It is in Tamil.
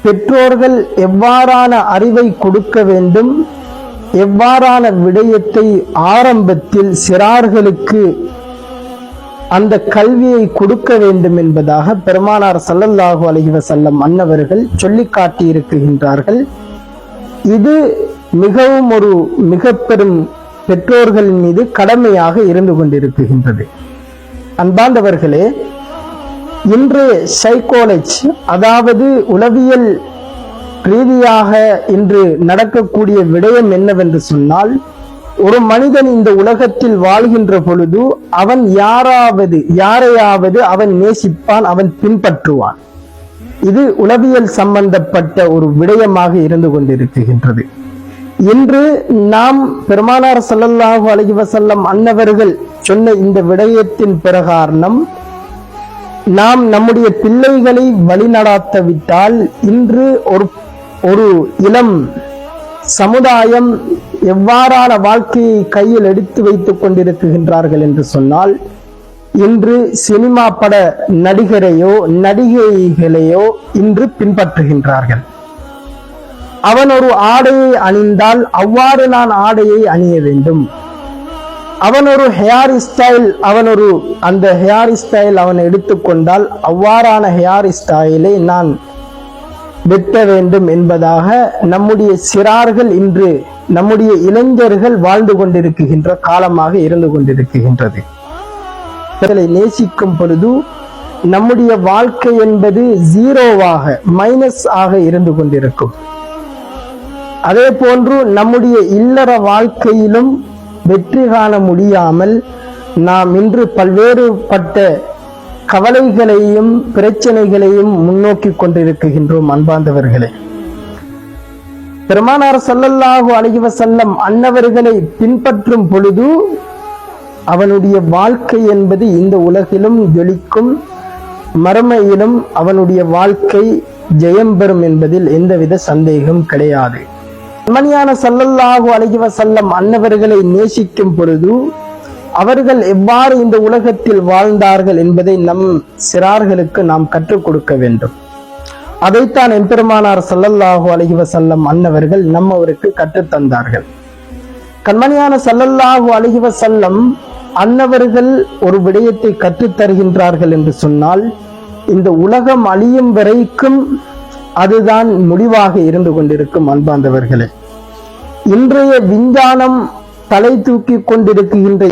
பெற்றோர்கள் எவ்வாறான அறிவை கொடுக்க வேண்டும், எவ்வாறான விடயத்தை ஆரம்பத்தில் சிறார்களுக்கு அந்த கல்வியை கொடுக்க வேண்டும் என்பதாக பெருமானார் ஸல்லல்லாஹு அலைஹி வஸல்லம் அன்னவர்கள் சொல்லி காட்டியிருக்கின்றார்கள். இது மிகவும் ஒரு மிக பெரும் பெற்றோர்கள் மீது கடமையாக இருந்து கொண்டிருக்கின்றது. அன்பார்ந்தவர்களே, இன்று சைக்காலஜி, அதாவது உளவியல் ரீதியாக இன்று நடக்கக்கூடிய விடயம் என்னவென்று சொன்னால், ஒரு மனிதன் இந்த உலகத்தில் வாழ்கின்ற பொழுது அவன் யாரையாவது அவன் நேசிப்பான், அவன் பின்பற்றுவான். இது உளவியல் சம்பந்தப்பட்ட ஒரு விடயமாக இருந்து கொண்டிருக்கின்றது. இன்று நாம் பெருமானார் ஸல்லல்லாஹு அலைஹி வஸல்லம் அன்னவர்கள் சொன்ன இந்த விடயத்தின் பிரகாரம் நாம் நம்முடைய பிள்ளைகளை வழிநடாத்தவிட்டால் இன்று ஒரு இளம் சமுதாயம் எவ்வாறான வாழ்க்கையை கையில் எடுத்து வைத்துக் கொண்டிருக்கின்றார்கள் என்று சொன்னால், இன்று சினிமா பட நடிகரையோ நடிகைகளையோ இன்று பின்பற்றுகின்றார்கள். அவன் ஒரு ஆடையை அணிந்தால் அவ்வாறு நான் ஆடையை அணிய வேண்டும். அவன் ஒரு ஹேர் ஸ்டைல், அந்த ஹேர் ஸ்டைல் அவன் எடுத்துக்கொண்டால் அவ்வாறான ஹேர் ஸ்டைலை நான் வெட்ட வேண்டும் என்பதாக நம்முடைய சிறார்கள் இன்று நம்முடைய இளைஞர்கள் வாழ்ந்து கொண்டிருக்கின்ற காலமாக இருந்து கொண்டிருக்கின்றது. நேசிக்கும் பொழுது நம்முடைய வாழ்க்கை என்பது ஜீரோவாக, மைனஸ் ஆக இருந்து கொண்டிருக்கும். அதே போன்று நம்முடைய இல்லற வாழ்க்கையிலும் வெற்றி காண முடியாமல் நாம் இன்று பல்வேறுபட்ட கவலைகளையும் பிரச்சனைகளையும் முன்னோக்கி கொண்டிருக்கின்றோம். அன்பார்ந்தவர்களே, பெருமானார் ஸல்லல்லாஹு அலைஹி வஸல்லம் அன்னவர்களை பின்பற்றும் பொழுது அவனுடைய வாழ்க்கை என்பது இந்த உலகிலும் ஜொலிக்கும், மறுமையிலும் அவனுடைய வாழ்க்கை ஜெயம் பெறும் என்பதில் எந்தவித சந்தேகம் கிடையாது. கண்மணியான ஸல்லல்லாஹு அலைஹி வஸல்லம் அன்னவர்களை நேசிக்கும் பொழுது அவர்கள் எவ்வாறு இந்த உலகத்தில் வாழ்ந்தார்கள் என்பதை நம் சிறார்களுக்கு நாம் கற்றுக் கொடுக்க வேண்டும். அதைத்தான் எம்பெருமானார் ஸல்லல்லாஹு அலைஹி வஸல்லம் அன்னவர்கள் நம்மவருக்கு கற்றுத்தந்தார்கள். கண்மணியான ஸல்லல்லாஹு அலைஹி வஸல்லம் அன்னவர்கள் ஒரு விடயத்தை கற்றுத் தருகின்றார்கள் என்று சொன்னால், இந்த உலகம் அழியும் வரைக்கும் அதுதான் முடிவாக இருந்து கொண்டிருக்கும். அன்பார்ந்தவர்களே, இன்றைய விஞ்ஞானம் தலை தூக்கி கொண்டிருக்கின்ற